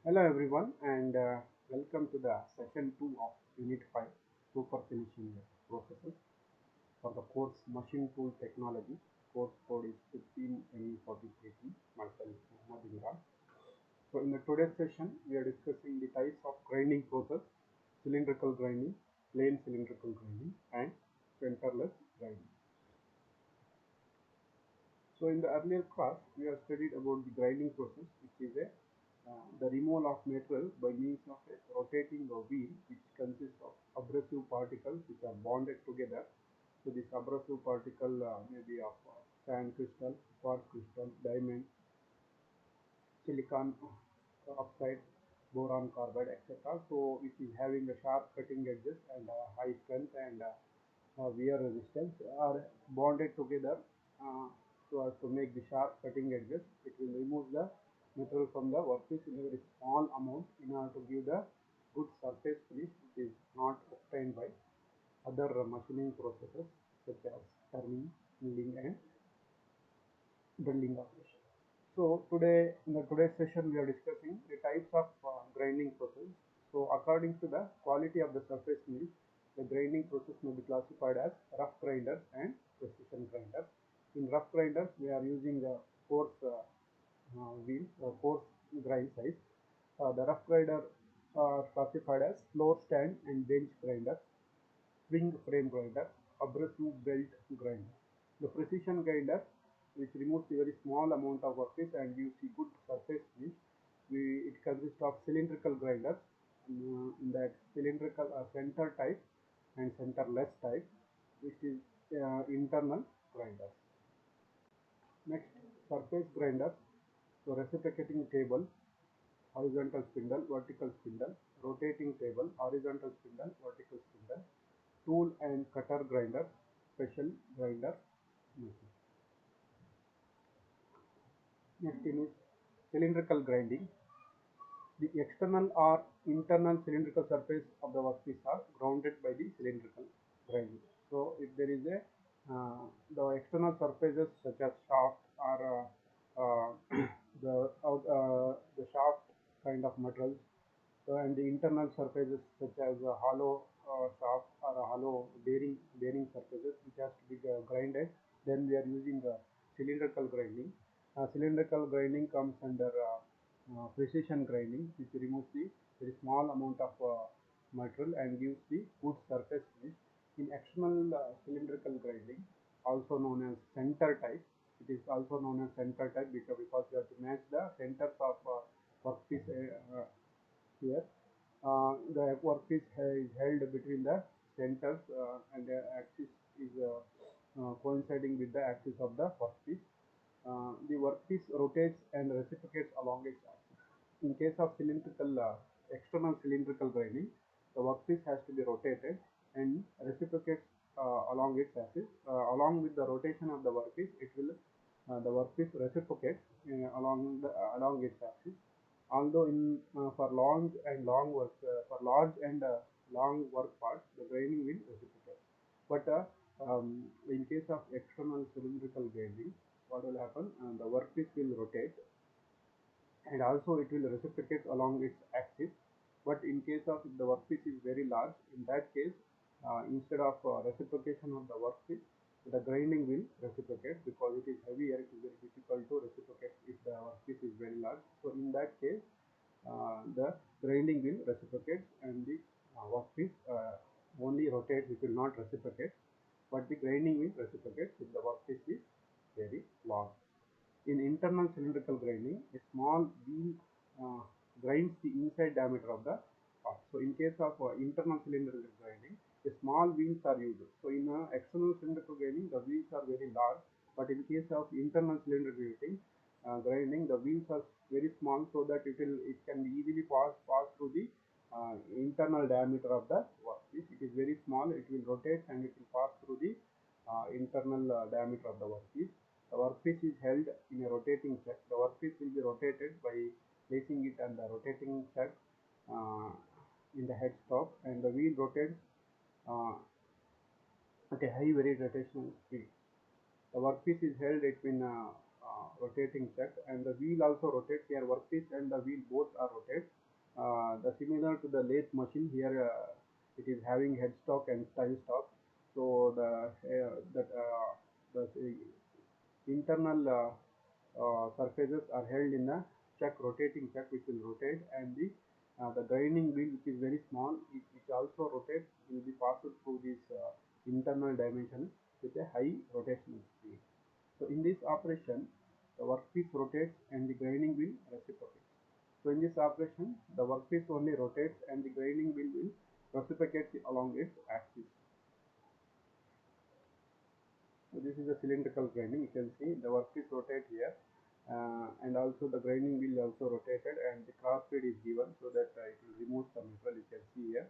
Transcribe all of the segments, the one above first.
Hello everyone and welcome to the session 2 of Unit 5 Super Finishing Processes for the course Machine Tool Technology. Course code is 15ME4080. Myself Muhammad Imran. So in the today's session we are discussing the types of grinding process, cylindrical grinding, plain cylindrical grinding and centerless grinding. So in the earlier class, we have studied about the grinding process, which is the removal of metal by means of a rotating wheel, which consists of abrasive particles which are bonded together. So this abrasive particle may be of sand crystal, quartz crystal, diamond, silicon oxide, boron carbide, etc. So it is having a sharp cutting edges and high strength and wear resistance are bonded together so as to make the sharp cutting edges. It will remove the metal from the workpiece in a very small amount in order to give the good surface finish, which is not obtained by other machining processes such as turning, milling, and bending operation. So today in the today's session we are discussing the types of grinding process. So according to the quality of the surface mill, the grinding process may be classified as rough grinders and precision grinders. In rough grinders we are using a coarse wheel or coarse grind size. The rough grinder are classified as floor stand and bench grinder, swing frame grinder, abrasive belt grinder. The precision grinder, which removes a very small amount of workpiece and gives a good surface finish. It consists of cylindrical grinders, in that cylindrical center type and centerless type, which is internal grinders. Next, surface grinder. So reciprocating table, horizontal spindle, vertical spindle, rotating table, horizontal spindle, vertical spindle, tool and cutter grinder, special grinder machine. Next thing is cylindrical grinding. The external or internal cylindrical surface of the workpiece are grounded by the cylindrical grinding. So if there is a the external surfaces such as shaft or the shaft kind of metals, and the internal surfaces such as a hollow shaft or a hollow bearing surfaces which has to be grinded, then we are using cylindrical grinding. Cylindrical grinding comes under precision grinding, which removes the very small amount of material and gives the good surface finish. In external cylindrical grinding, also known as center type, it is also known as center type because you have to match the centers of workpiece here. The workpiece is held between the centers and the axis is coinciding with the axis of the workpiece. The workpiece rotates and reciprocates along its axis. In case of external cylindrical grinding, the workpiece has to be rotated and reciprocates along its axis. Along with the rotation of the workpiece, the workpiece reciprocates along its axis. Although in for large and long work parts, the grinding will reciprocate. But in case of external cylindrical grinding, what will happen? The workpiece will rotate and also it will reciprocate along its axis. But in case of the workpiece is very large, in that case, instead of reciprocation of the workpiece, the grinding will reciprocate because it is heavier. It is very difficult to reciprocate if the workpiece is very large. So in that case, the grinding will reciprocate and the workpiece only rotates. It will not reciprocate, but the grinding will reciprocate if the workpiece is very large. In internal cylindrical grinding, a small wheel grinds the inside diameter of the part. So in case of internal cylindrical grinding, the small wheels are used. So in external cylindrical grinding, the wheels are very large, but in case of internal cylindrical grinding, the wheels are very small so that it can be easily pass through the internal diameter of the workpiece. It is very small. It will rotate and it will pass through the internal diameter of the workpiece. The workpiece is held in a rotating chuck. The workpiece will be rotated by placing it on the rotating chuck in the headstock, and the wheel rotates uh, at a high very rotational speed. The workpiece is held between rotating chuck, and the wheel also rotates. Here workpiece and the wheel both are rotate. The similar to the lathe machine, here it is having headstock and tail stock. So the internal surfaces are held in a chuck, rotating chuck, which will rotate, and the grinding wheel, which is very small, it also rotates, will be passed through this internal dimension with a high rotational speed. So in this operation, the workpiece rotates and the grinding wheel reciprocates. So in this operation, the workpiece only rotates and the grinding wheel will reciprocate along its axis. So this is a cylindrical grinding. You can see the workpiece rotate here, and also the grinding wheel also rotated, and the cross feed is given so that it will remove the metal. You can see here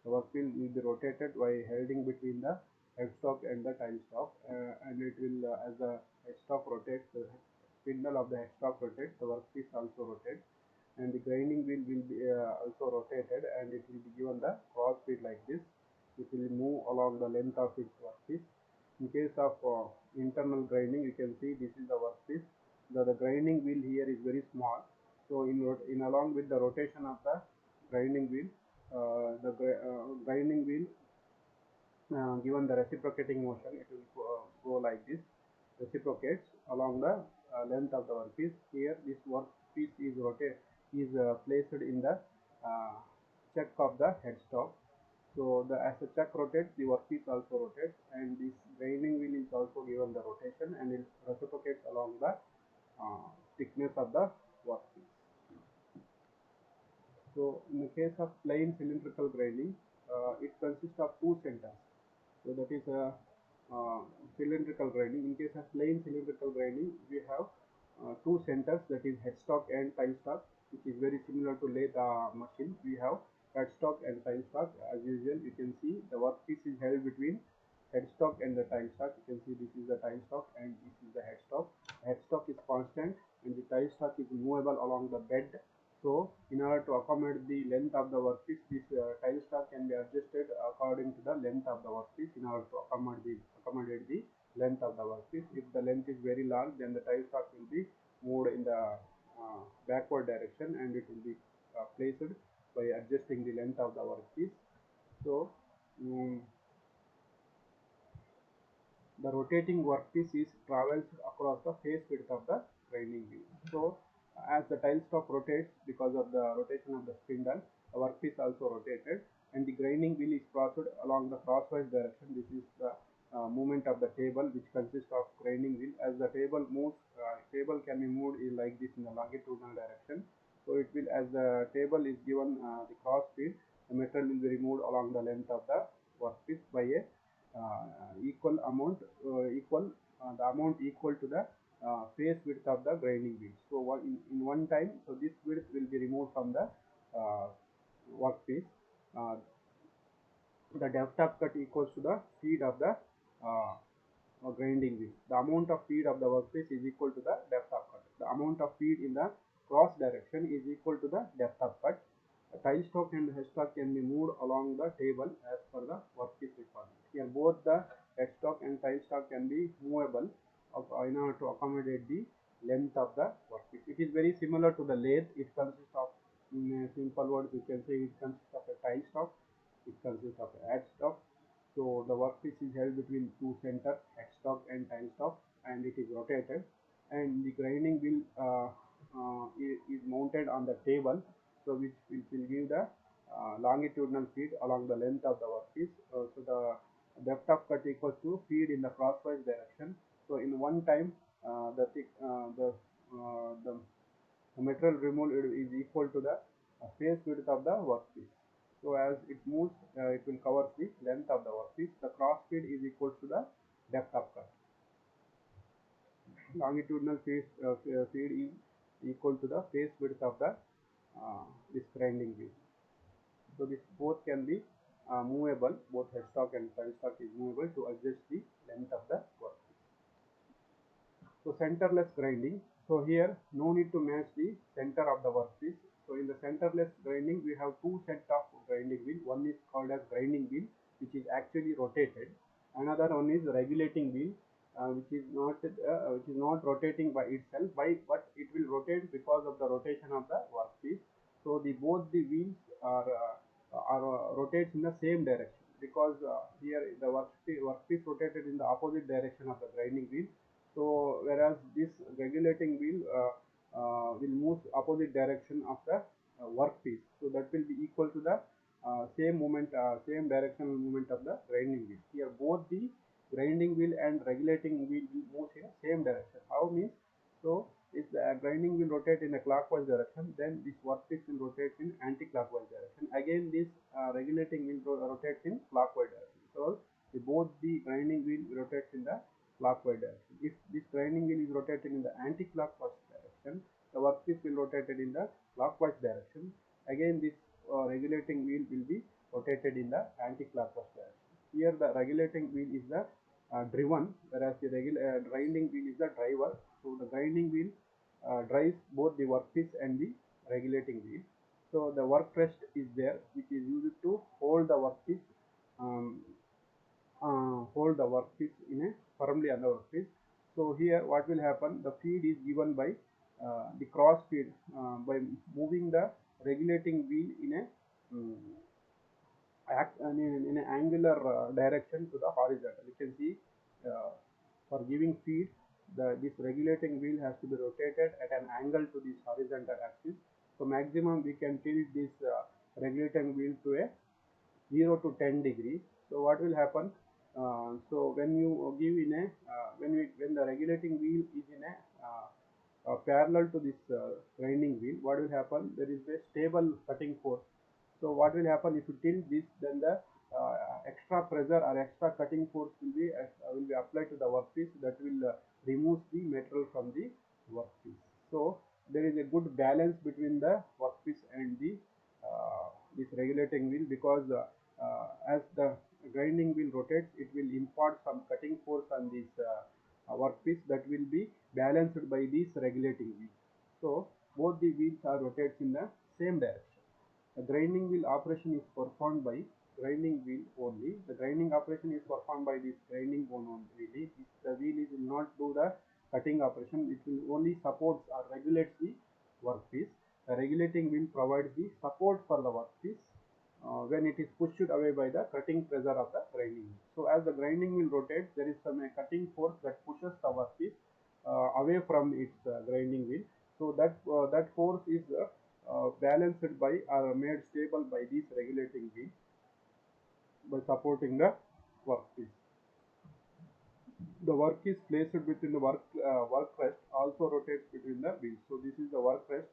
the workpiece will be rotated by holding between the headstock and the tail stock, and it will as the headstock rotates, the spindle of the headstock rotates, the workpiece also rotates, and the grinding wheel will be also rotated, and it will be given the cross feed like this. It will move along the length of its workpiece. In case of internal grinding, you can see this is the workpiece. The grinding wheel here is very small. So in along with the rotation of the grinding wheel, the grinding wheel given the reciprocating motion, it will go like this, reciprocates along the length of the workpiece. Here this workpiece is placed in the chuck of the headstock. So as the chuck rotates, the workpiece also rotates, and this grinding wheel is also given the rotation, and it reciprocates along the thickness of the workpiece. So in the case of plain cylindrical grinding, it consists of two centers. So that is a cylindrical grinding. In case of plain cylindrical grinding, we have two centers, that is headstock and tail stock, which is very similar to lathe machine. We have headstock and tail stock. As usual, you can see the workpiece is held between headstock and the tail stock. You can see this is the tail stock and this is the headstock. Headstock is constant and the tail stock is movable along the bed. So in order to accommodate the length of the workpiece, this tail stock can be adjusted according to the length of the workpiece in order to accommodate the length of the workpiece. If the length is very large, then the tail stock will be moved in the backward direction, and it will be placed by adjusting the length of the workpiece. So the rotating workpiece travels across the face width of the grinding wheel. So as the tail stock rotates because of the rotation of the spindle, the workpiece also rotated, and the grinding wheel is crossed along the crosswise direction. This is the movement of the table, which consists of grinding wheel. As the table moves, table can be moved like this in the longitudinal direction. So it will, as the table is given the cross feed, the metal will be removed along the length of the workpiece by a equal amount, the amount equal to the face width of the grinding wheel. So in one time, so this width will be removed from the workpiece. The depth of cut equals to the feed of the grinding wheel. The amount of feed of the workpiece is equal to the depth of cut. The amount of feed in the cross direction is equal to the depth of cut. The tail stock and headstock can be moved along the table as per the workpiece requirement. Here both the headstock and tail stock can be movable in order to accommodate the length of the workpiece. It is very similar to the lathe. It consists of, in simple words, you can say it consists of a tail stock, it consists of a headstock. So the workpiece is held between two centers, headstock and tail stock, and it is rotated, and the grinding wheel is mounted on the table, so which will give the longitudinal feed along the length of the workpiece. So the depth of cut equals to feed in the crosswise direction. So in one time, the material removed is equal to the face width of the workpiece. So as it moves, it will cover the length of the workpiece. The cross feed is equal to the depth of cut. Longitudinal feed is equal to the face width of the this grinding wheel. So this both can be movable. Both headstock and tail stock is movable to adjust the length of the workpiece. So centerless grinding. So here no need to match the center of the workpiece. So in the centerless grinding, we have two sets of grinding wheel. One is called as grinding wheel, which is actually rotated. Another one is regulating wheel, which is not rotating by itself, but it will rotate because of the rotation of the workpiece. So the both the wheels are rotates in the same direction, because here the workpiece rotated in the opposite direction of the grinding wheel. So whereas this regulating wheel will move opposite direction of the workpiece, so that will be equal to the same directional movement of the grinding wheel. Here both the grinding wheel and regulating wheel will move in same direction. How means, so if the grinding wheel rotate in a clockwise direction, then this workpiece will rotate in anti-clockwise direction. Again, this regulating wheel rotates in clockwise direction. So both the grinding wheel rotates in the clockwise direction. If this grinding wheel is rotated in the anti-clockwise direction, the workpiece will rotate in the clockwise direction. Again, this regulating wheel will be rotated in the anti-clockwise direction. Here the regulating wheel is the driven, whereas the grinding wheel is the driver. So the grinding wheel drives both the workpiece and the regulating wheel. So the work rest is there, which is used to hold the workpiece, um, in a firmly on the workpiece. So here what will happen? The feed is given by the cross feed by moving the regulating wheel in a um, in an angular direction to the horizontal. You can see for giving feed, this regulating wheel has to be rotated at an angle to this horizontal axis. So maximum we can tilt this regulating wheel to a 0 to 10 degrees. So what will happen? So when you give in a when the regulating wheel is in a parallel to this grinding wheel, what will happen? There is a stable cutting force. So what will happen if you tilt this? Then the extra pressure or extra cutting force will be applied to the workpiece, that will remove the metal from the workpiece. So there is a good balance between the workpiece and the this regulating wheel, because as the grinding wheel rotates, it will impart some cutting force on this workpiece, that will be balanced by this regulating wheel. So both the wheels are rotates in the same direction. The grinding wheel operation is performed by grinding wheel only. The grinding operation is performed by this grinding bone only. If the wheel will not do the cutting operation, it will only supports or regulates the workpiece. The regulating wheel provides the support for the workpiece when it is pushed away by the cutting pressure of the grinding wheel. So as the grinding wheel rotates, there is some cutting force that pushes the workpiece away from its grinding wheel. So that force is balanced by or made stable by this regulating wheel by supporting the workpiece. The work is placed between the work rest, also rotates between the wheels. So this is the work rest.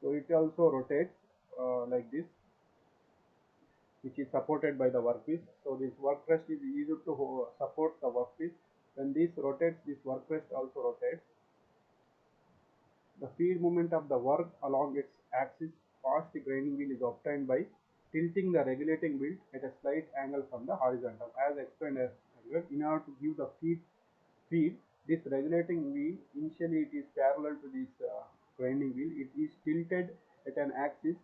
So it also rotates like this, which is supported by the workpiece. So this work rest is used to support the workpiece. When this rotates, this work rest also rotates. The feed moment of the work along its axis past the grinding wheel is obtained by tilting the regulating wheel at a slight angle from the horizontal. As explained earlier, in order to give the feed, this regulating wheel, initially it is parallel to this grinding wheel. It is tilted at an axis,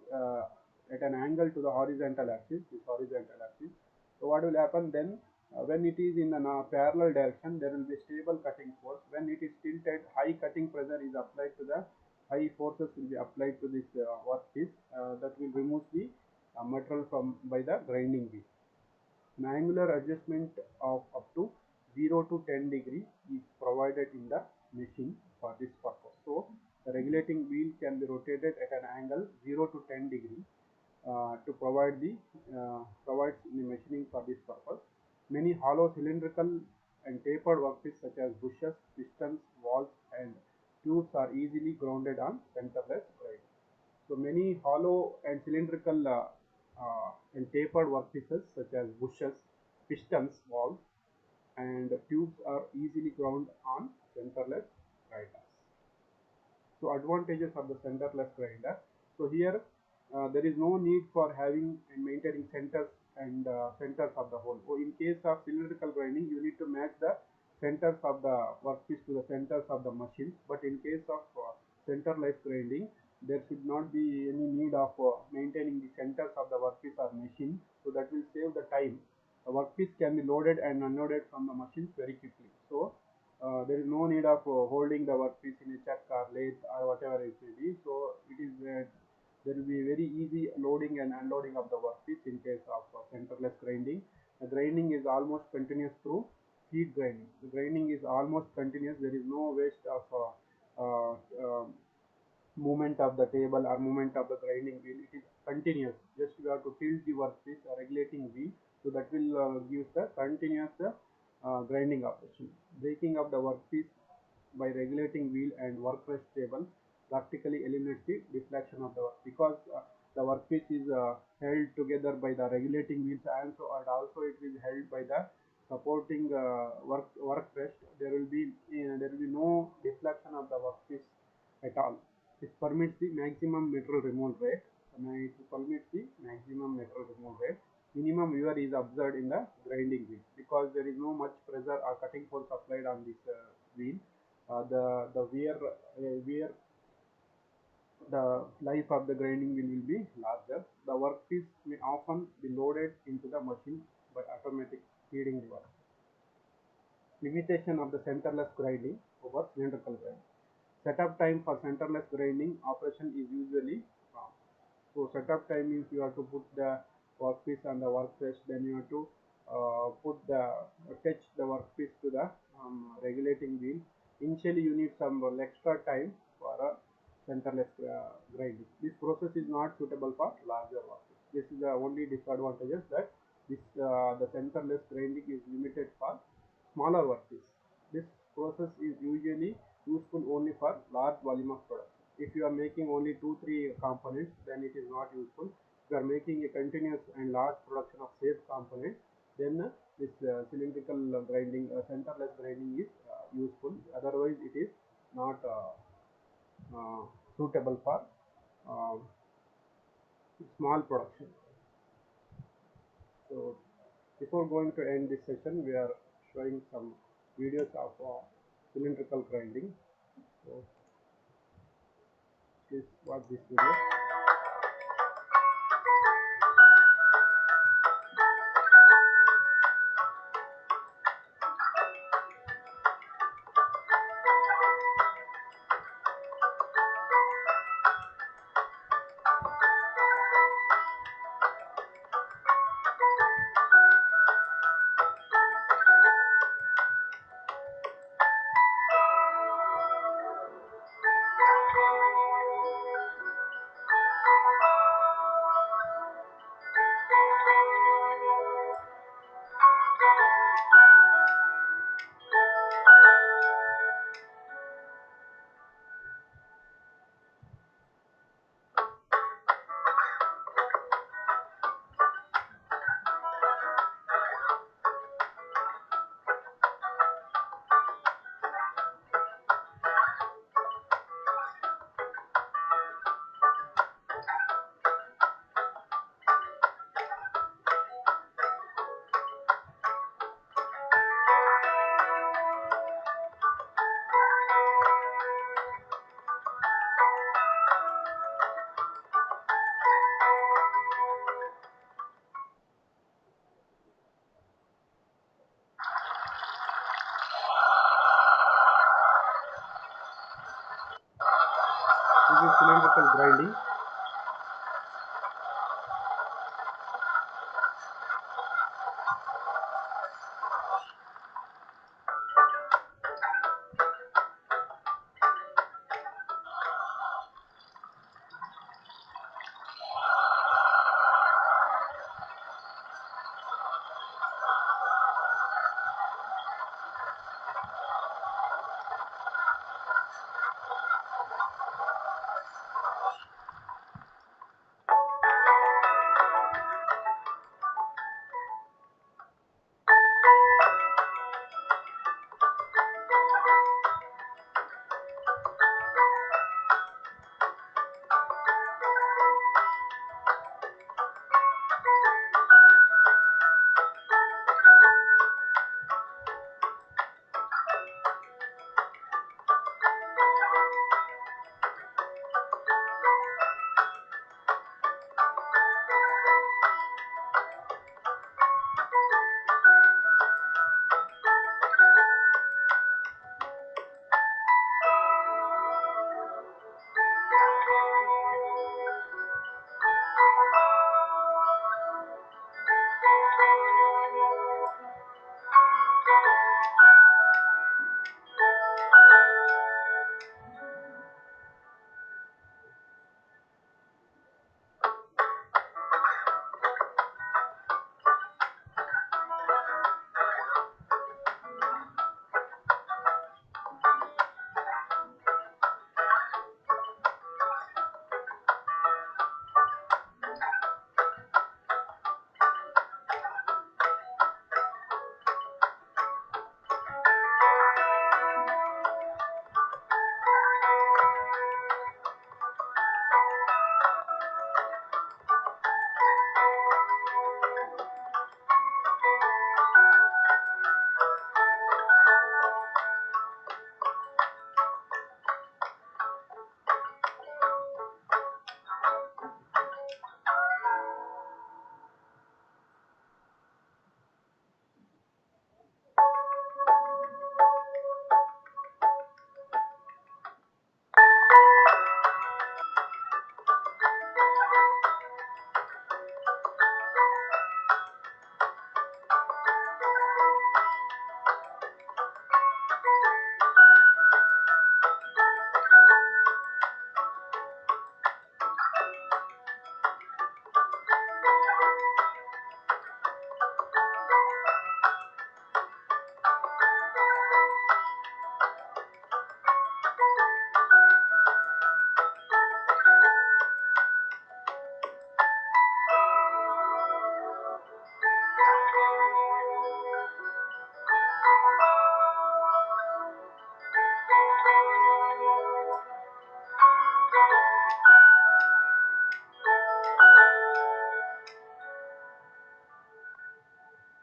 at an angle to the horizontal axis, this horizontal axis. So what will happen then? When it is in a parallel direction, there will be stable cutting force. When it is tilted, high cutting pressure is applied to the high forces will be applied to this workpiece, that will remove the metal from by the grinding wheel. An angular adjustment of up to 0 to 10 degree is provided in the machine for this purpose. So the regulating wheel can be rotated at an angle 0 to 10 degree to provides the machining for this purpose. Many hollow cylindrical and tapered workpieces such as bushers, pistons, valves, and tubes are easily grounded on centerless drive. So many hollow and cylindrical and tapered workpieces such as bushers, pistons, valves, and tubes are easily ground on centerless grinders. So advantages of the centerless grinder. So here there is no need for having and maintaining centers and centers of the hole. So in case of cylindrical grinding, you need to match the centers of the workpiece to the centers of the machine. But in case of centerless grinding, there should not be any need of maintaining the centers of the workpiece or machine. So that will save the time. The workpiece can be loaded and unloaded from the machines very quickly. So there is no need of holding the workpiece in a chuck or lathe or whatever it may be. So it is there will be very easy loading and unloading of the workpiece in case of centerless grinding. The grinding is almost continuous through heat grinding. The grinding is almost continuous. There is no waste of uh, uh, movement of the table or movement of the grinding wheel. It is continuous. Just you have to tilt the workpiece or regulating wheel, so that will give the continuous grinding operation. Breaking of the workpiece by regulating wheel and work rest table practically eliminates the deflection of the work, because the workpiece is held together by the regulating wheels, and also it is held by the supporting work rest. There will be no deflection of the workpiece at all. It permits the maximum metal removal rate. It permits the maximum metal removal rate. Minimum wear is observed in the grinding wheel, because there is no much pressure or cutting force applied on this wheel. The wear the life of the grinding wheel will be larger. The workpiece may often be loaded into the machine by automatic feeding the work. Limitation of the centerless grinding over cylindrical grinding. Setup time for centerless grinding operation is usually long. So setup time means you have to put the workpiece on the workbench, then you have to attach the workpiece to the regulating wheel. Initially, you need some extra time for a centerless grinding. This process is not suitable for larger workpiece. This is the only disadvantages, that the centerless grinding is limited for smaller workpiece. This process is usually useful only for large volume of production. If you are making only 2-3 components, then it is not useful. If you are making a continuous and large production of safe components, then this cylindrical grinding, centerless grinding is useful. Otherwise, it is not uh, suitable for uh, small production. So before going to end this session, we are showing some videos of cylindrical grinding. So please watch this video. This is cylindrical grinding.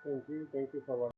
Thank you. Thank you for watching.